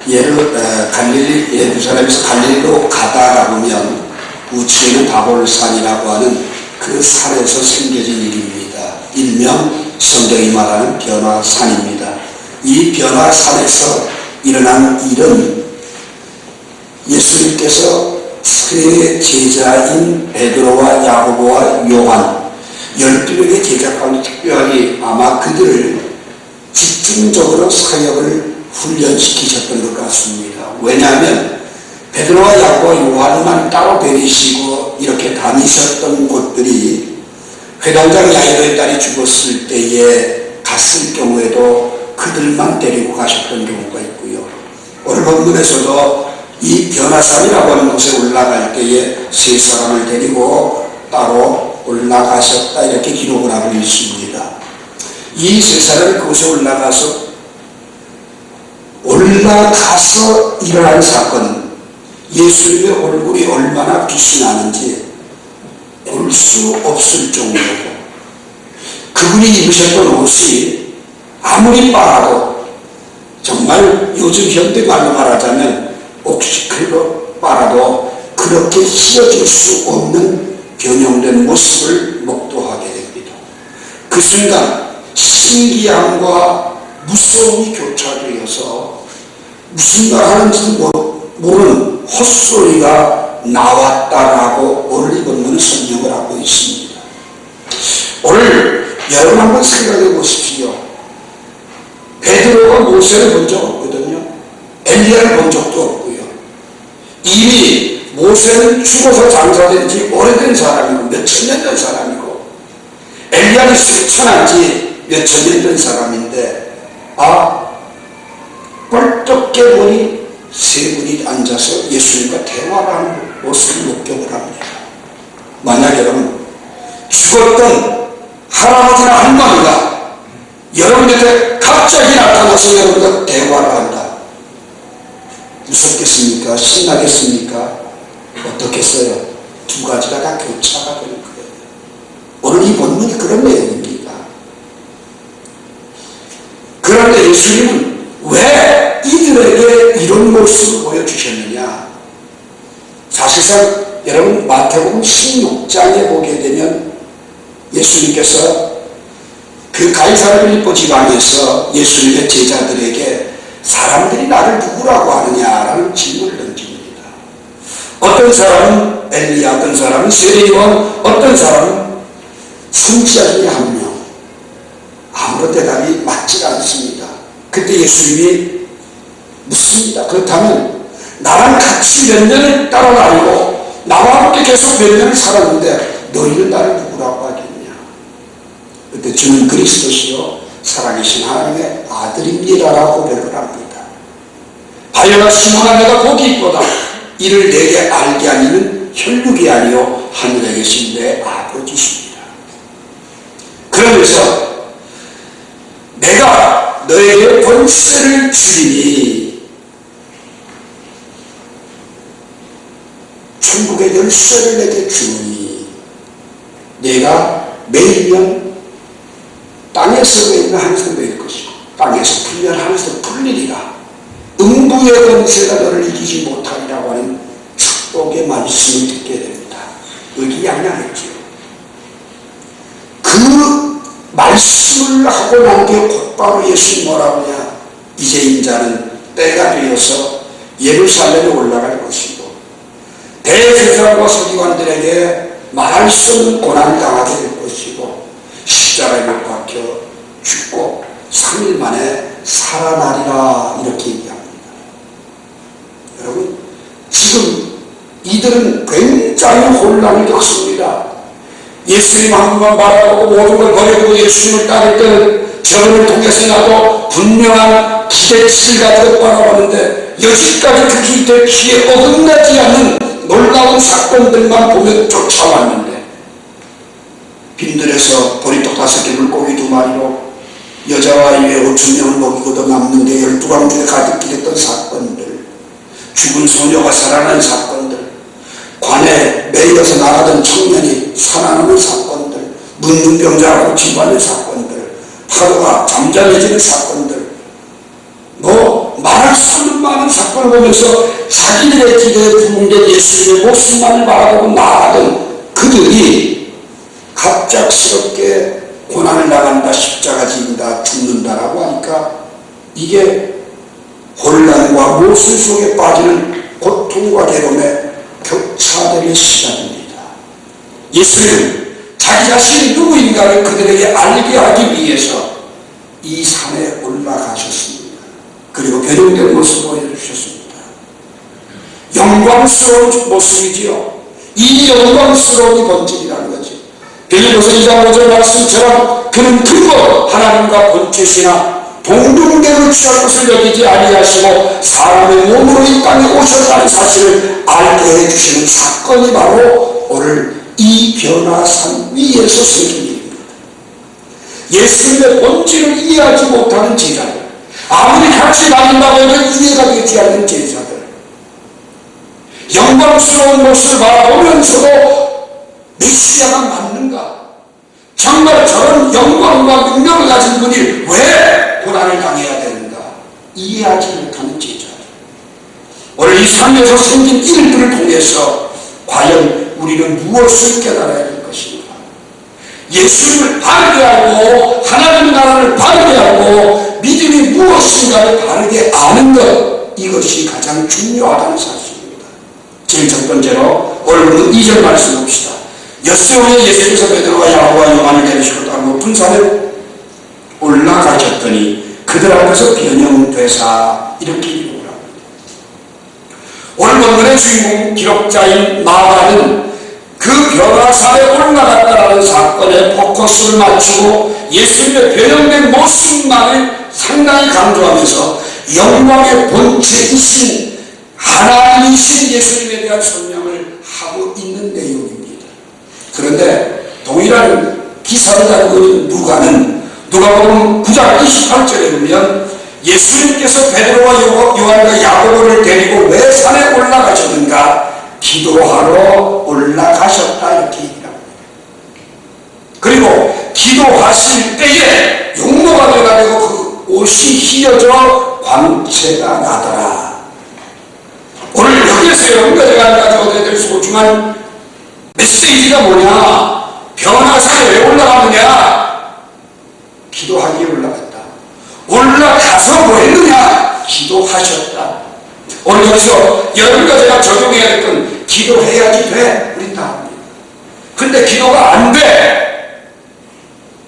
예루살렘에서 갈릴리로 가다가 보면 우측에는 다볼산이라고 하는 그 산에서 생겨진 일입니다. 일명 성경이 말하는 변화산입니다. 이 변화산에서 일어난 일은 예수님께서 세 제자인 베드로와 야고보와 요한 12명의 제자 가운데 특별하게 아마 그들을 집중적으로 사역을 훈련시키셨던 것 같습니다. 왜냐하면 베드로와 야고보와 요한만 따로 데리시고 이렇게 다니셨던 곳들이 회당장 야이로의 딸이 죽었을 때에 갔을 경우에도 그들만 데리고 가셨던 경우가 있고요. 오늘 본문에서도 이 변화산이라고 하는 곳에 올라갈 때에 세 사람을 데리고 따로 올라가셨다 이렇게 기록을 하고 있습니다. 이 세 사람이 그곳에 올라가서 일어난 사건은 예수님의 얼굴이 얼마나 빛이 나는지 볼 수 없을 정도고, 그분이 입으셨던 옷이 아무리 빨아도, 정말 요즘 현대말로 말하자면 옥시클로 빨아도 그렇게 휘어질 수 없는 변형된 모습을 목도하게 됩니다. 그 순간 신기함과 무서움이 교차되어서 무슨 말 하는지 모르는 헛소리가 나왔다라고 오늘 이 본문은 설명을 하고 있습니다. 오늘 여러분 한번 생각해 보십시오. 베드로가 모세를 본 적 없거든요. 엘리야를 본 적도 없고요. 이미 모세는 죽어서 장사된 지 오래된 사람이고 몇천 년 된 사람이고, 엘리야는 쇠천한 지 몇천 년 된 사람인데, 벌떡 깨보니 세 분이 앉아서 예수님과 대화를 하는 모습을 목격을 합니다. 만약 여러분 죽었던 할아버지나 할머니가 여러분 곁에 갑자기 나타나서 여러분과 대화를 한다, 무섭겠습니까? 신나겠습니까? 어떻겠어요? 두 가지가 다 교차가 되는 거예요. 오늘 이 본문이 그런 내용입니다. 그런데 예수님은 왜 이들에게 이런 모습을 보여주셨느냐? 사실상 여러분 마태복음 16장에 보게 되면 예수님께서 그 가이사랴 빌립보 지방에서 예수님의 제자들에게 사람들이 나를 누구라고 하느냐라는 질문을 던집니다. 어떤 사람은 엘리야, 어떤 사람은 세례요한, 어떤 사람은 선지자 중에 한 명. 아무런 대답이 맞지 않습니다. 그때 예수님이 묻습니다. 그렇다면 나랑 같이 몇 년을 따라다니고 나와 함께 계속 몇 년을 살았는데 너희는 나를 누구라고 하겠냐? 그때 주는 그리스도시요 살아계신 하나님의 아들입니다라고 고백을 합니다. 바요나 시몬아, 내가 복이 있도다. 이를 내게 알게 하니는 혈육이 아니요 하늘에 계신 내 아버지십니다. 그러면서 내가 너에게 권세를 주리니 천국의 열쇠를 내게 주니 내가 매이면 땅에서 매이면 하늘에서 매일 것이고 땅에서 풀면 하늘에서 풀리리라. 음부의 권세가 너를 이기지 못하리라고 하는 축복의 말씀을 듣게 됩니다. 의기양양했지요. 그 말씀을 하고 난 뒤에 곧바로 예수님 뭐라고 하냐? 이제 인자는 때가 되어서 예루살렘에 올라갈 것이고 대제사장과 서기관들에게 말할 수 없는 고난을 당하게 될 것이고 십자가에 못 박혀 죽고 3일 만에 살아나리라 이렇게 얘기합니다. 여러분 지금 이들은 굉장히 혼란을 겪습니다. 예수님 한 번만 바라보고 모든 걸 버리고 예수님을 따를 때는 저를 통해서 나도 분명한 기대치를 가지고 바라보는데 여기까지 그 기대치에 어긋나지 않는 놀라운 사건들만 보면 쫓아왔는데, 빈들에서 보리떡 5개 물고기 2마리로 여자와 아이의 5,000명을 먹이고도 남는 게 12광주에 가득 기랬던 사건들, 죽은 소녀가 살아난 사건들, 관에 매여서 나가던 청년이 살아나는 사건들, 문둥병자가 고침받는 사건들, 파도가 잠잠해지는 사건들, 말할 수 없는 많은 사건들, 하늘을 보면서 자기들의 기대에 부응된 예수님의 모습만을 바라보고 나아가던 그들이 갑작스럽게 고난을 당한다, 십자가 지인다, 죽는다라고 하니까 이게 혼란과 모순 속에 빠지는 고통과 괴로움에 교차되는 시간입니다. 예수님은 자기 자신이 누구인가를 그들에게 알게 하기 위해서 이 산에 올라가셨습니다. 그리고 변형된 모습을 보여주셨습니다. 영광스러운 모습이지요. 이 영광스러움이 본질이라는 거지. 빌립보서 2장 5절 말씀처럼 그는 그거 하나님과 본체시나 동등대로 취할 것을 여기지 아니하시고 사람의 몸으로 이 땅에 오셨다는 사실을 알게 해주시는 사건이 바로 오늘 이 변화산 위에서 생긴 일입니다. 예수님의 본질을 이해하지 못하는 제자들, 아무리 같이 다닌다고 해도 이해가 되지 않는 제자들, 영광스러운 모습을 바라보면서도 메시아가 맞는가? 정말 저런 영광과 능력을 가진 분이 왜 고난을 당해야 되는가? 이해하지 못하는 제자들. 오늘 이 삶에서 생긴 일들을 통해서 과연 우리는 무엇을 깨달아야 될 것인가? 예수님을 바르게 알고 하나님 나라를 바르게 알고 믿음이 무엇인가를 바르게 아는 것, 이것이 가장 중요하다는 사실입니다. 제일 첫 번째로 오늘 2절 말씀 봅시다. 엿새 후에 예수께서 베드로와 야고보와 요한을 데리시고 다른 높은 산에 올라가셨더니 그들 앞에서 변형되사 이렇게 이루라. 오늘 본문의 주인공 기록자인 마가는 그 변화산에 올라갔다라는 사건에 포커스를 맞추고 예수님의 변형된 모습만을 상당히 강조하면서 영광의 본체이신 하나님이신 예수님에 대한 설명을 하고 있는 내용입니다. 그런데 동일한 기사를 다루고 있는 누가복음 9장 28절에 보면 예수님께서 베드로와 요한과 야고보를 데리고 왜 산에 올라가셨는가? 기도하러 올라가셨다 이렇게 얘기합니다. 그리고 기도하실 때에 용모가 돼가지고 그 옷이 휘어져 광채가 나더라. 오늘 여기에서 여러분과 제가 가져오게 될 소중한 메시지가 뭐냐? 변화산에 왜 올라가느냐? 기도하기에 올라갔다. 올라가서 뭐 했느냐? 기도하셨다. 오늘 여기서 여러분과 제가 적용해야 될 건 기도해야지 돼. 우린 다 합니다. 근데 기도가 안 돼.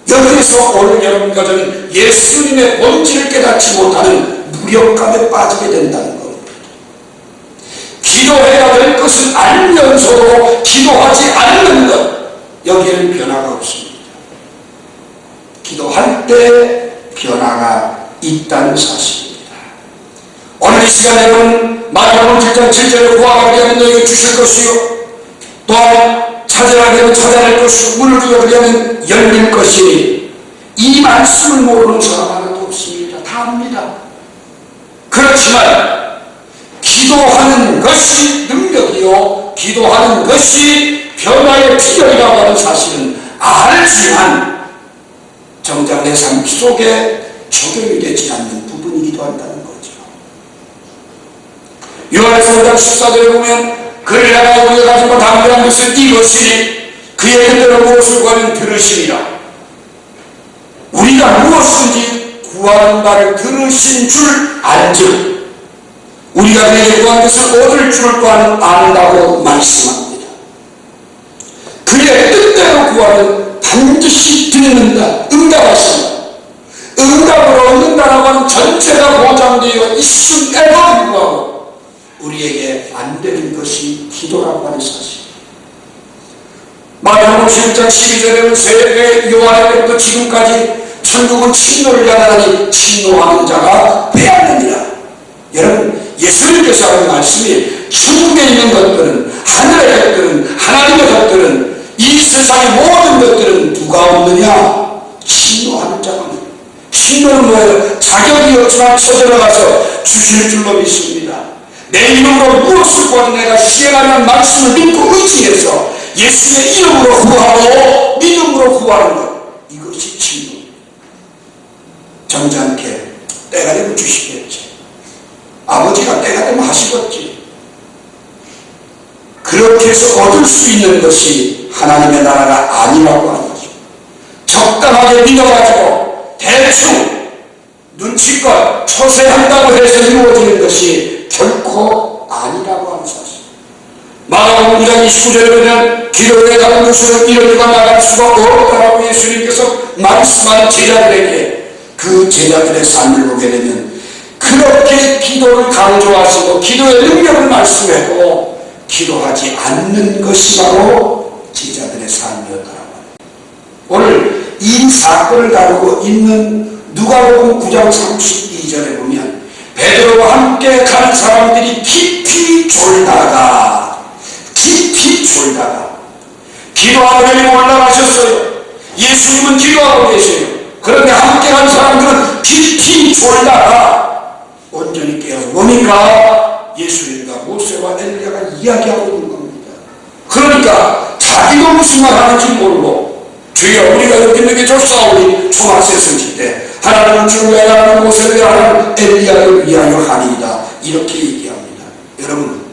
여기서 오늘 여러분과 저는 예수님의 본질을 깨닫지 못하는 무력감에 빠지게 된다는 겁니다. 기도해야 될 것을 알면서도 기도하지 않는 것, 여기에는 변화가 없습니다. 기도할 때 변화가 있다는 사실입니다. 오늘 이 시간에는 마태복음 7장 7절에 구하라 그리하면 너에게 주실 것이요 또한 찾으라 그리하면 찾아낼 것이요 문을 두드리라 그리하면 열릴 것이니 이 말씀을 모르는 사람 하나도 없습니다. 다 압니다. 그렇지만 기도하는 것이 능력이요 기도하는 것이 변화의 비결이라고 하는 사실은 알지만 정작 내 삶 속에 적용이 되지 않는 부분이기도 한다는 거죠. 요한에서 5장 14절에 보면 그를 향하여 우리가 가지고 담대한 것은 이것이니 그의 뜻대로 무엇을 구하면 들으시니라. 우리가 무엇인지 구하는 바를 들으신 줄 알즉 우리가 그에게 구한 것을 얻을 줄을 또한 안다고 말씀합니다. 그의 뜻대로 구하면 반드시 듣는다. 응답하신다. 응답을 얻는다라고 하는 전체가 보장되어 있음에도 불구하고 우리에게 안 되는 것이 기도라고 하는 사실. 마태복음 11장 12절에는 세례 요한의 때부터 지금까지 천국은 진노를 향하니 진노하는 자가 패하느니라. 여러분, 예수님께서 하는 말씀이 천국에 있는 것들은, 하늘의 것들은, 하나님의 것들은, 이 세상의 모든 것들은 누가 없느냐? 진노하는 자가 없느냐? 진노는 뭐예요? 자격이 없지만 쳐들어가서 주실 줄로 믿습니다. 내 이름으로 무엇을 구하든 내가 시행하는 말씀을 믿고 의지해서 예수의 이름으로 구하고 믿음으로 구하는 것, 이것이 진노. 점잖게 때가 되면 주시겠지. 아버지가 때가 되면 하시겠지. 그렇게 해서 얻을 수 있는 것이 하나님의 나라가 아니라고 하는 거죠. 적당하게 믿어가지고 대충 눈치껏 처세한다고 해서 이루어지는 것이 결코 아니라고 하는 사실. 마가복음 9장 29절에 보면 기도에 가는 것을 이루어가 나갈 수가 없다라고 예수님께서 말씀한 제자들에게 그 제자들의 삶을 보게 되면 그렇게 기도를 강조하시고 기도의 능력을 말씀하고 기도하지 않는 것이 바로 제자들의 삶이었더라고요. 오늘 이 사건을 다루고 있는 누가복음 9장 32절에 보면 베드로와 함께 가는 사람들이 깊이 졸다가 기도하려니 올라가셨어요. 예수님은 기도하고 계세요. 그런데 함께 간 사람들은 깊이 졸다가 온전히 깨어서 보니까 예수님과 모세와 엘리야가 이야기하고 있는 겁니다. 그러니까 자기도 무슨 말 하는지 모르고 주여 우리가 여기 있는 게 좋사오니 초막새 성지 때 하나님은 주를 위하여 하나님은 모세를 위하여 하나님은 엘리야를 위하여 하니이다 이렇게 얘기합니다. 여러분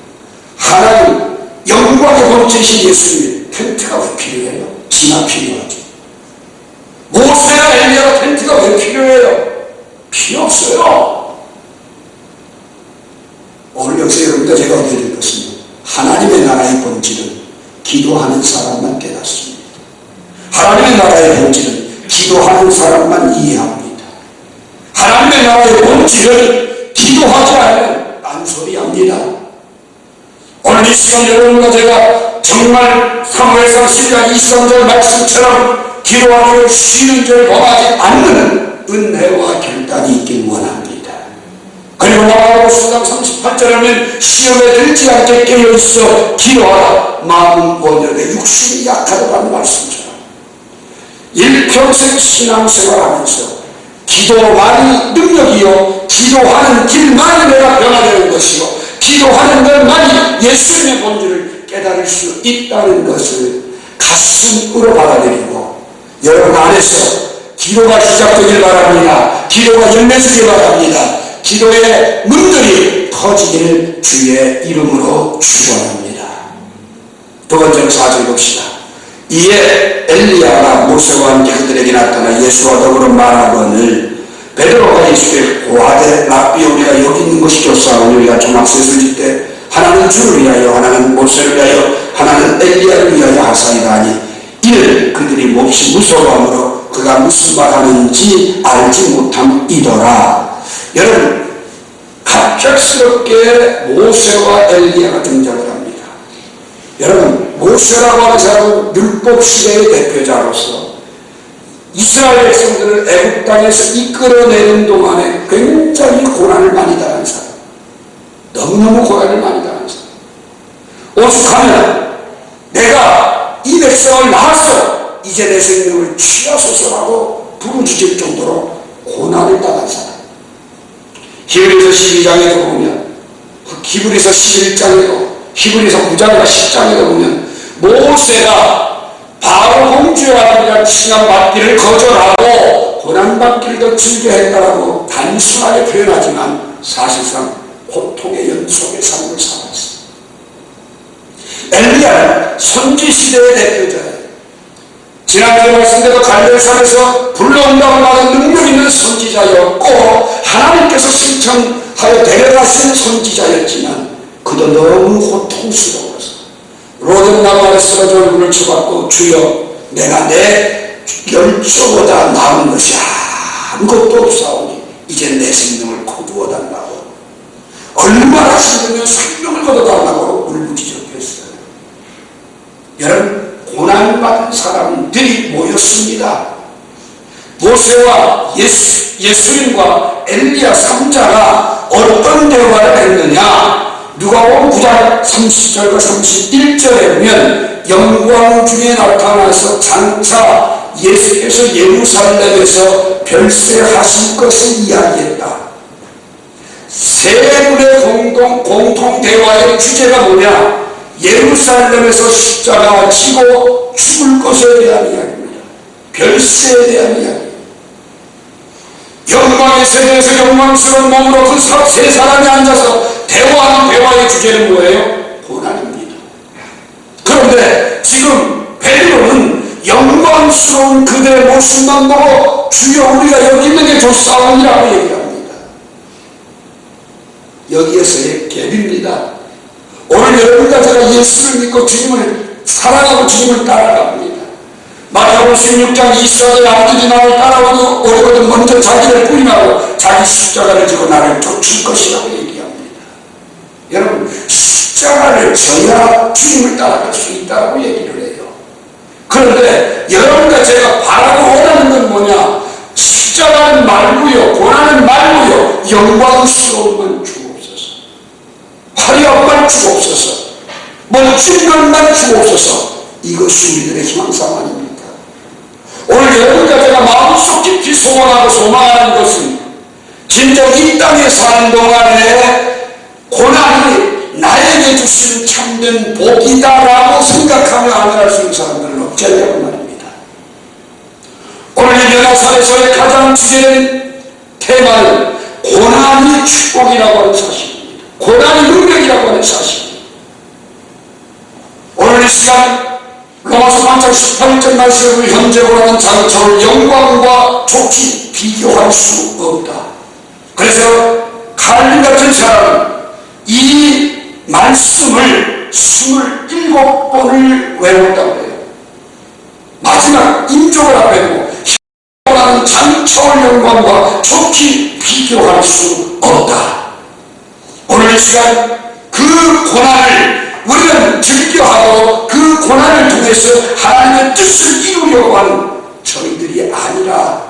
하나님 영광의 본체신 예수님 텐트가 왜 필요해요? 지나 필요하죠. 모세나 엘리야가 텐트가 왜 필요해요? 필요 없어요. 오늘 여기서 여러분과 제가 얻게 된 것은 하나님의 나라의 본질은 기도하는 사람만 깨닫습니다. 하나님의 나라의 본질은 기도하는 사람만 이해합니다. 하나님의 나라의 본질은 기도하지 않으면 딴소리합니다. 오늘 이 시간 여러분과 제가 정말 사무엘상 12장 23절 말씀처럼 기도하기를 쉬는 줄 범하지 않는 은혜와 결단이 있길 원합니다. 그리고 마가복음 10장 38절에 보면 시험에 들지 않게 깨어있어 기도하라. 마음은 원력에 육신이 약하다는 말씀처럼 일평생 신앙생활하면서 기도만이 능력이요 기도하는 길만이 내가 변화되는 것이요 기도하는 것만이 예수님의 본질을 깨달을 수 있다는 것을 가슴으로 받아들이고 여러분 안에서 기도가 시작되길 바랍니다. 기도가 열매지길 바랍니다. 기도의 문들이 터지기를 주의 이름으로 축원합니다. 두 번째로 4절 봅시다. 이에 엘리야가 모세와 함께 그들에게 나타나 예수와 더불어 말하거늘 베드로가 예수께 고하되 랍비여 우리가 여기 있는 것이 좋사오니 우리가 초막새를 질 때 하나는 주를 위하여 하나는 모세를 위하여 하나는 엘리야를 위하여 하사이다 하니 이는 그들이 몹시 무서워하므로 그가 무슨 말하는지 알지 못함이더라. 여러분 갑작스럽게 모세와 엘리야가 등장을 합니다. 여러분 모세라고 하는 사람은 율법 시대의 대표자로서 이스라엘 백성들을 애굽 땅에서 이끌어내는 동안에 굉장히 고난을 많이 당한 사람, 너무너무 고난을 많이 당한 사람. 오죽하면 내가 이 백성을 낳았어 이제 내 생명을 취하소서라고 부르짖을 정도로 고난을 당한 사람. 히브리서 12장에도 보면 히브리서 11장에도 히브리서 9장과 10장에도 보면 모세가 바로 공주의 아들이라 칭함받기를 거절하고 고난받기를 더 즐겨했다라고 단순하게 표현하지만 사실상 고통의 연속의 삶을 살았어요. 엘리야는 선지시대의 대표자예요. 지난주에 말씀대로 갈멜산에서 불러온다고 말한 능력 있는 선지자였고 하나님께서 신청하여 데려가신 선지자였지만 그도 너무 고통스러워서 로뎀나무 아래 쓰러져 얼굴을 쳐박고 주여 내가 내 열조보다 나은 것이 아무것도 없사오니 이제 내 생명을 거두어달라고 얼마나 힘들면 생명을 거둬달라고 울부짖었겠어요. 여러분 고난받은 사람들이 모였습니다. 모세와 예수님과 엘리야 3자가 어떤 대화를 했느냐. 누가복음 9장 30절과 31절에 보면 영광 중에 나타나서 장차 예수께서 예루살렘에서 별세하실 것을 이야기했다. 세 분의 공통 대화의 주제가 뭐냐? 예루살렘에서 십자가 지고 죽을 것에 대한 이야기입니다. 별세에 대한 이야기. 영광의 세계에서 영광스러운 몸으로 그 세 사람이 앉아서 대화하는 영광의 주제는 뭐예요? 고난입니다. 그런데 지금 베드로는 영광스러운 그대의 모습만 보고 주여 우리가 여기 있는 게 좋사오니라고 얘기합니다. 여기에서의 갭입니다. 오늘 여러분과 제가 예수를 믿고 주님을 사랑하고 주님을 따라갑니다. 마태복음 16장 24절 아무든지 나를 따라와도 오래거든 먼저 자기를 부인하고 자기 십자가를 지고 나를 쫓을 것이라고 얘기합니다. 여러분, 십자가를 져야 주님을 따라갈 수 있다고 얘기를 해요. 그런데 여러분과 제가 바라고 원하는 건 뭐냐? 십자가는 말고요, 고난은 말고요, 영광스러움만 주옵소서, 화려함만 주옵소서, 멋진 것만 주옵소서. 이것이 우리들의 희망사항 아닙니까? 오늘 여러분과 제가 마음속 깊이 소원하고 소망하는 것은 진정 이 땅에 사는 동안에 고난이 나에게 주신 참된 복이다라고 생각하며 안할 수 있는 사람들은 없지 않냐고 말입니다. 오늘 이 연합사에서의 가장 주제는 테마는 고난이 축복이라고 하는 사실입니다. 고난이 능력이라고 하는 사실입니다. 오늘 이 시간 로마서 8장 18절 말씀을 현재 고난은 장처럼 영광과 좋게 비교할 수 없다. 그래서 칼빈 같은 사람은 이 말씀을 27번을 외웠다고 해요. 마지막 임종을 앞에 두고 고난은 장처럼 영광과 좋게 비교할 수 없다. 오늘 이 시간 그 고난을 우리는 즐겨하고 그 고난을 통해서 하나님의 뜻을 이루려고 하는 저희들이 아니라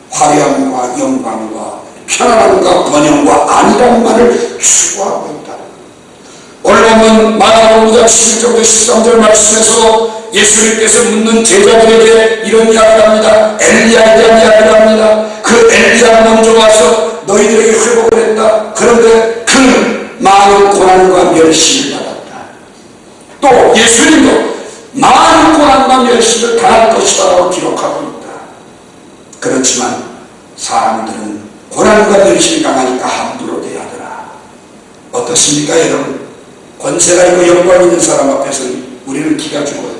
화려함과 영광과 편안함과 번영과 아니란 말을 추구하고 있다. 오늘 보면 마가복음 5장 11절부터 13절 말씀에서 예수님께서 묻는 제자들에게 이런 이야기를 합니다. 엘리야에 대한 이야기를 합니다. 그 엘리야가 먼저 와서 너희들에게 회복을 했다. 그런데 그는 많은 고난과 멸시를 받았다. 또 예수님도 많은 고난과 멸시를 당할 것이라고 기록하고 있다. 그렇지만 사람들은 고난과 멸시를 당하니까 함부로 대하더라. 어떻습니까 여러분? 권세가 있고 영광 있는 사람 앞에서는 우리는 기가 죽어요.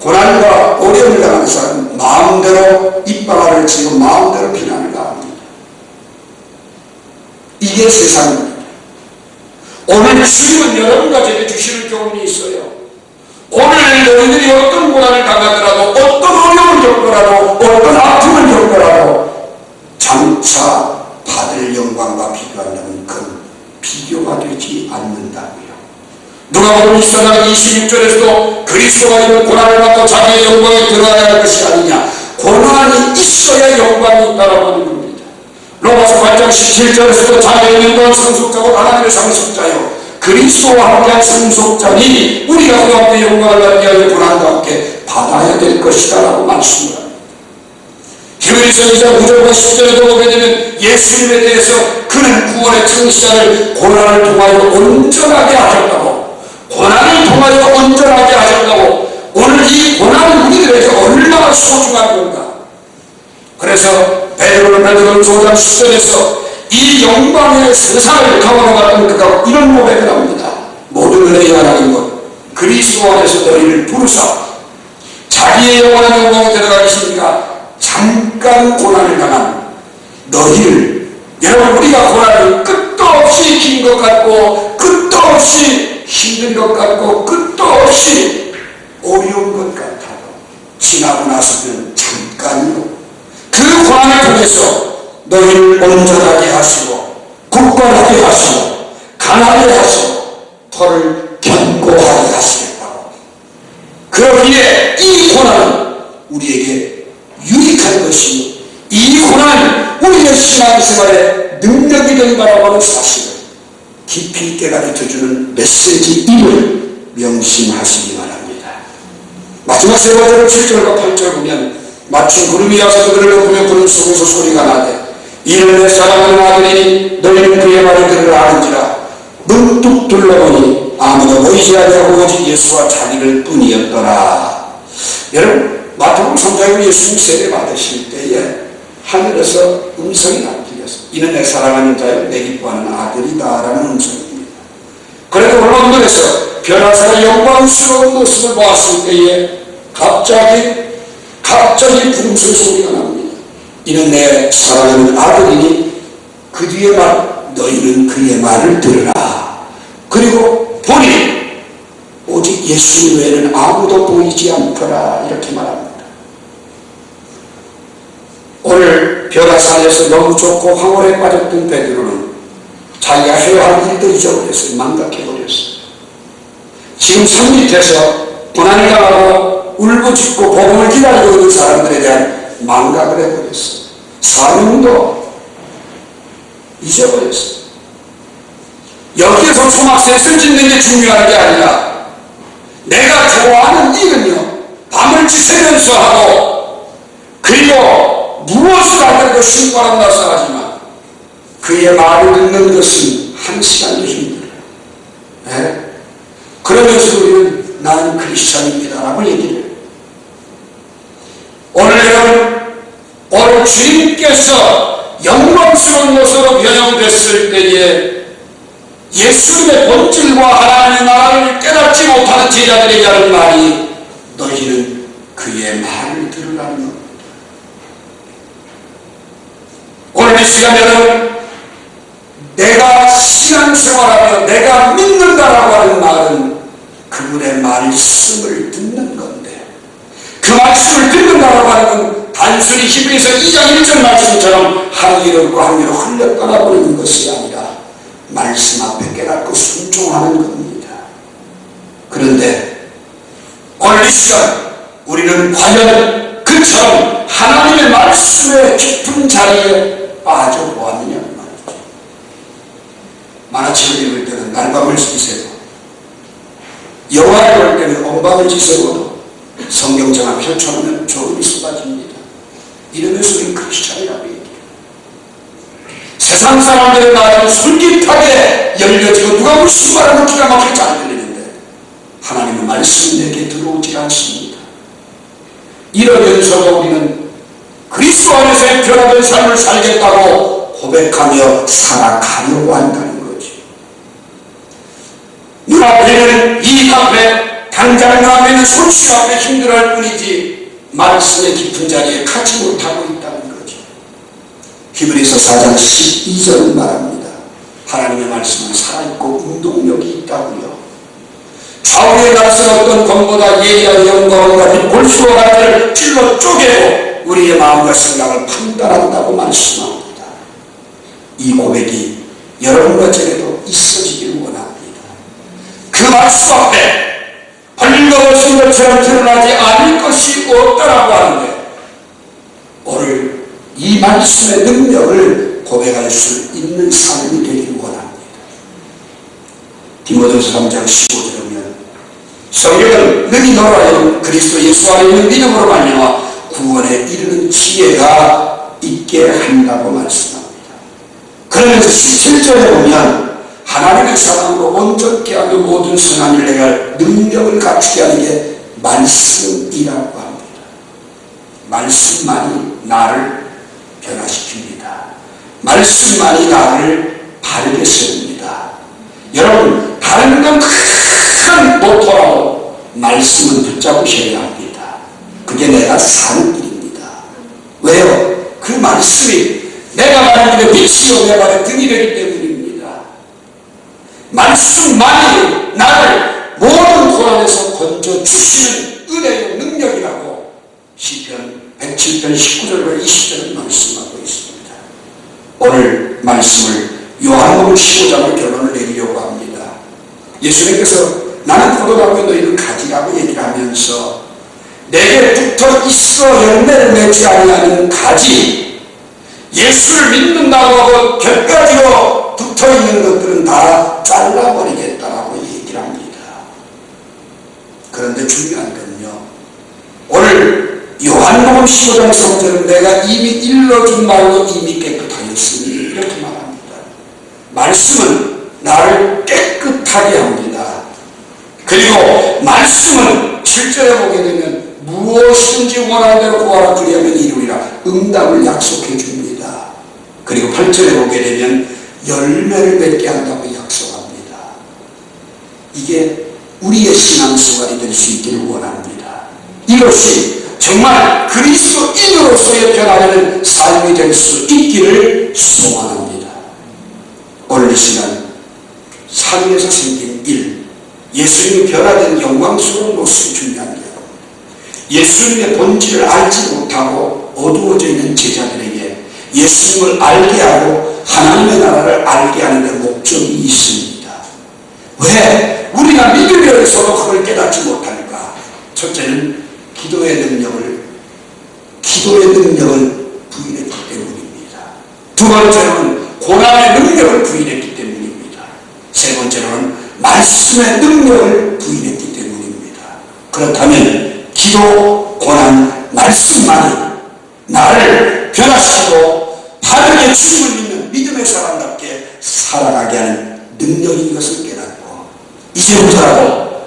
고난과 어려움을 당하는 사람은 마음대로 입방아를 치고 마음대로 비난을 당합니다. 이게 세상입니다. 오늘 주님은 여러분과 제게 주시는 교훈이 있어요. 오늘 너희들이 어떤 고난을 당하더라도 어떤 어려움을 겪더라도 어떤 아픔을 겪더라도 장차 받을 영광과 비교한다면 그 비교가 되지 않는다고요. 누가복음 24장 26절에서도 그리스도가 이런 고난을 받고 자기의 영광에 들어가야 할 것이 아니냐, 고난이 있어야 영광이 있다라고 하는 겁니다. 로마서 8장 17절에서도 자기의 영광 상속자고 하나님의 상속자요 그리스도와 함께한 상속자니 우리가 그 앞에 영광을 받기 위하여 고난과 함께 받아야 될 것이다 라고 말씀을 합니다. 히브리서 2장 9절과 10절에도 보게 되면 예수님에 대해서 그는 구원의 창시자를 고난을 통하여 온전하게 하셨다고, 고난을 통하여 온전하게 하셨다고. 오늘 이 고난은 우리들에게 얼마나 소중한 건가. 그래서 베드로는 베드로전서 5장 10절에서 이 영광의 세상을 가만히 갔던 그가 이런 고백을 합니다. 모든 은혜의 하나님 것 그리스도 안에서 너희를 부르사 자기의 영원한 영광에 들어가 계시니까 잠깐 고난을 당한 너희를, 여러분 우리가 고난이 끝도 없이 긴 것 같고 끝도 없이 힘든 것 같고 끝도 없이 어려운 것 같아도 지나고 나서는 잠깐이고 그 고난을 통해서 너희를 온전하게 하시고 굳건하게 하시고 강하게 하시고 털을 견고하게 하시겠다고. 그러기에 이 고난은 우리에게 유익한 것이요 이 고난은 우리의 신앙생활에 능력이 된다라고 하는 사실을 깊이 있게 가르쳐주는 메시지임을 명심하시기 바랍니다. 마지막 세 번째로 7절과 8절 보면 마침 구름이 와서 그들을 보며 구름 속에서 소리가 나되 이는 내 사랑하는 아들이니 너희는 그의 말을 들으라 하는지라. 문득 둘러보니 아무도 보이지 아니하고 오직 예수와 자기를 뿐이었더라. 여러분 마태복음 3장에 예수님 세례 받으실 때에 하늘에서 음성이 들렸어요. 이는 내 사랑하는 자여 내 기뻐하는 아들이다 라는 음성입니다. 그런데 오늘 본문에서 변화사의 영광스러운 모습을 보았을 때에 갑자기 분수 소리가 납니다. 이는 내 사랑하는 아들이니 그 뒤에 너희는 그의 말을 들으라. 그리고 보니 오직 예수 외에는 아무도 보이지 않더라. 이렇게 말합니다. 오늘 변화산에서 너무 좋고 황홀에 빠졌던 베드로는 자기가 해야 할 일도 잊어버렸어요. 망각해버렸어요. 지금 산 밑에서 고난을 당하고 울부짖고 복음을 기다리고 있는 사람들에 대한 망각을 해버렸어요. 사명도 잊어버렸어요. 여기에서 초막셋을 짓는 게 중요한 게 아니라 내가 좋아하는 일은요, 밤을 지새면서 하고, 그리고 무엇을 하더라도 신바람 나서 하지만 그의 말을 듣는 것은 한 시간도 힘들어요. 네? 그러면서 우리는 나는 크리스찬입니다 라고 얘기를 해요. 오늘 주님께서 영광스러운 모습으로 변형됐을 때에 예수님의 본질과 하나님의 나라를 깨닫지 못하는 제자들에게 하는 말이 너희는 그의 말을 들으라는 겁니다. 오늘 이 시간에는 내가 신앙생활하며 내가 믿는다라고 하는 말은 그분의 말씀을 듣는 건데, 그 말씀을 듣는다라고 하는 건 단순히 히브리서 2장 1절 말씀처럼 한 귀로 듣고 한 귀로 흘려 떠나버리는 것이 아니라 말씀 앞에 깨닫고 순종하는 겁니다. 그런데 오늘 이 시간 우리는 과연 그처럼 하나님의 말씀의 깊은 자리에 빠져보았느냐 말이죠. 만화책을 읽을 때는 날밤을 지새고, 영화를 볼 때는 온밤을 지새고도 성경책을 펼쳐놓으면 졸음이 쏟아집니다. 이러면서 우리는 크리스찬이라고 얘기해요. 세상 사람들의 말은 솔깃하게 열려지고 누가 무슨 말하면 기가 막히게 잘 들리는데 하나님의 말씀이 내게 들어오지 않습니다. 이러면서도 우리는 그리스도 안에서의 변화된 삶을 살겠다고 고백하며 살아가려고 한다는 거죠. 눈앞에는 이익 앞에 당장 앞에 있는 손실 앞에 힘들어할 뿐이지 말씀의 깊은 자리에 가지 못하고 있다는 거죠. 히브리서 4장 12절은 말합니다. 하나님의 말씀은 살아있고 운동력이 있다고요. 좌우에 나서 어떤 검보다 예리한 영광을 가진 골수와 가지를 찔러 쪼개고 우리의 마음과 생각을 판단한다고 말씀합니다. 이 고백이 여러분과 제게도 있어지기를 원합니다. 그 말씀 앞에 벌거벗은 것처럼 드러나지 않을 것이 없다라고 하는데 오늘 이 말씀의 능력을 고백할 수 있는 삶이 되기를 원합니다. 디모데후서 3장 15절에 보면 성경은 너희 너라여 그리스도 예수 안에 있는 믿음으로 말미암아 구원에 이르는 지혜가 있게 한다고 말씀합니다. 그러면서 17절에 보면 하나님의 사랑으로 온전케 하며 모든 선한 일을 행할 능력을 갖추게 하는 게 말씀이라고 합니다. 말씀만이 나를 변화시킵니다. 말씀만이 나를 바르게 세웁니다. 여러분, 다른 건 큰 모토라도 말씀은 붙잡으셔야 합니다. 그게 내가 사는 길입니다. 왜요? 그 말씀이 내가 가는 길에 빛이요 내 발에 등이 되기 때문입니다. 말씀만이 나를 모든 고난에서 건져주시는 은혜의 능력이라고 시편 107편 19절과 20절을 말씀하고 있습니다. 오늘 말씀을 요한복음 15장의 결론을 내리려고 합니다. 예수님께서 나는 포도나무에 너희는 가지라고 얘기를 하면서 내게 붙어 있어 열매를 맺지 아니하는 가지, 예수를 믿는다고 하고 곁가지로 붙어있는 것들은 다 잘라버리겠다라고 얘기를 합니다. 그런데 중요한 건요, 오늘 요한복음 15장 3절은 내가 이미 일러준 말로 이미 깨끗하였으니 이렇게 말합니다. 말씀은 나를 깨끗하게 합니다. 그리고 말씀은 7절에 보게 되면 무엇이든지 원하는 대로 구하라 그리하면 이루리라 응답을 약속해 줍니다. 그리고 8절에 보게 되면 열매를 맺게 한다고 약속합니다. 이게 우리의 신앙생활이 될 수 있기를 원합니다. 이것이 정말 그리스도인으로서의 변화되는 삶이 될 수 있기를 소망합니다. 오늘 이 시간 삶에서 생긴 일, 예수님이 변화된 영광스러운 모습이 중요한 게 예수님의 본질을 알지 못하고 어두워져 있는 제자들에게 예수님을 알게 하고 하나님의 나라를 알게 하는 데 목적이 있습니다. 왜 우리가 믿으면서도 그걸 깨닫지 못할까? 첫째는 기도의 능력을 부인했기 때문입니다. 두 번째는 고난의 능력을 부인했기 때문입니다. 세 번째로는 말씀의 능력을 부인했기 때문입니다. 그렇다면 기도, 고난, 말씀만이 나를 변화시키고 바르게 주님을 믿는 믿음의 사람답게 살아가게 하는 능력인 것을 깨닫고 이제부터라도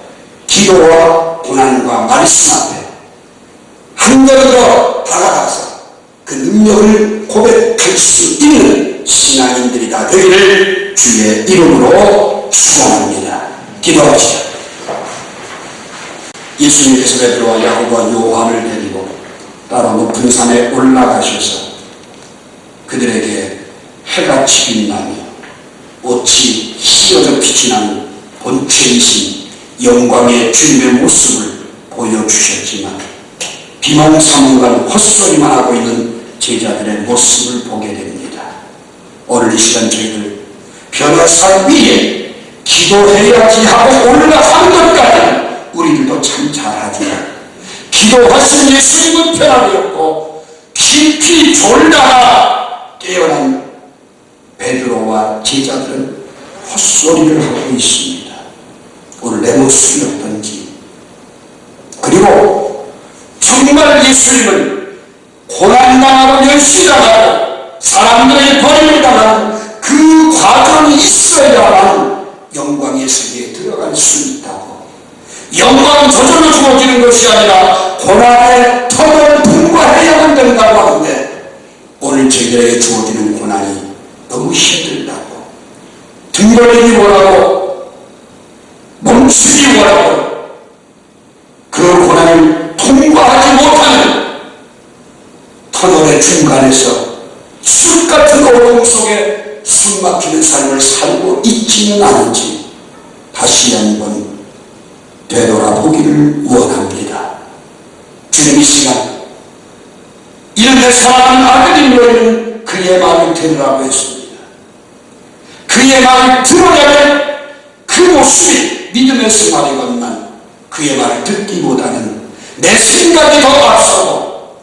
기도와 고난과 말씀 앞에 한 걸음 더 다가가서 그 능력을 고백할 수 있는 신앙인들이 다 되기를 주의 이름으로 축원합니다. 기도합시다. 예수님께서 베드로와 야고보와 요한을 데리고 따로 높은 산에 올라가셔서 그들에게 해같이 빛나며 옷이 휘어져 빛이 나는 본체이신 영광의 주님의 모습을 보여주셨지만 비몽사몽간 헛소리만 하고 있는 제자들의 모습을 보게 됩니다. 오늘 이 시간 저희들 변화사 위에 기도해야지 하고 올라가는 것까지 우리들도 참 잘하지만 기도하신 예수님은 변화되었고 깊이 졸다가 깨어난 베드로와 제자들은 헛소리를 하고 있습니다. 오늘 내 모습이 어떤지, 그리고 정말 예수님은 고난당하고 멸시당하고 사람들에게 버림을 당하는 그 과정이 있어야만 영광의 세계에 들어갈 수 있다고, 영광은 저절로 주어지는 것이 아니라 고난의 턱을 통과해야만 된다고 하는데 오늘 저희들에게 주어지는 고난이 너무 힘들다고, 등걸리기 원하고 멈추기 원하고 그 고난을 통과하지 못하는 터널의 중간에서 숲 같은 어둠 속에 숨 막히는 삶을 살고 있지는 않은지 다시 한번 되돌아보기를 원합니다. 주님 이 시간 이런데 사랑하는 아들인 너희는 그의 말을 들으라고 했습니다. 그의 말을 들으려면 그 모습이 믿음의 생활이건만 그의 말을 듣기보다는 내 생각이 더 앞서고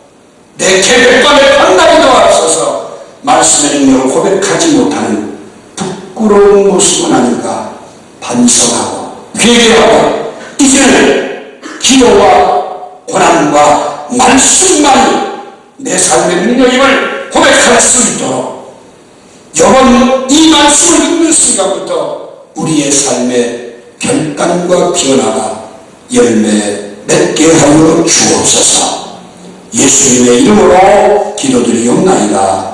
내 계획과 내 판단이 더 앞서서 말씀의 능력을 고백하지 못하는 부끄러운 모습은 아닌가 반성하고 회개하고 이제는 기도와 고난과 말씀만이 내 삶의 능력임을 고백할 수 있도록 여러분 이 말씀을 읽는 순간부터 우리의 삶의 결단과 변화가 열매 맺게 하여 주옵소서. 예수님의 이름으로 기도드리옵나이다.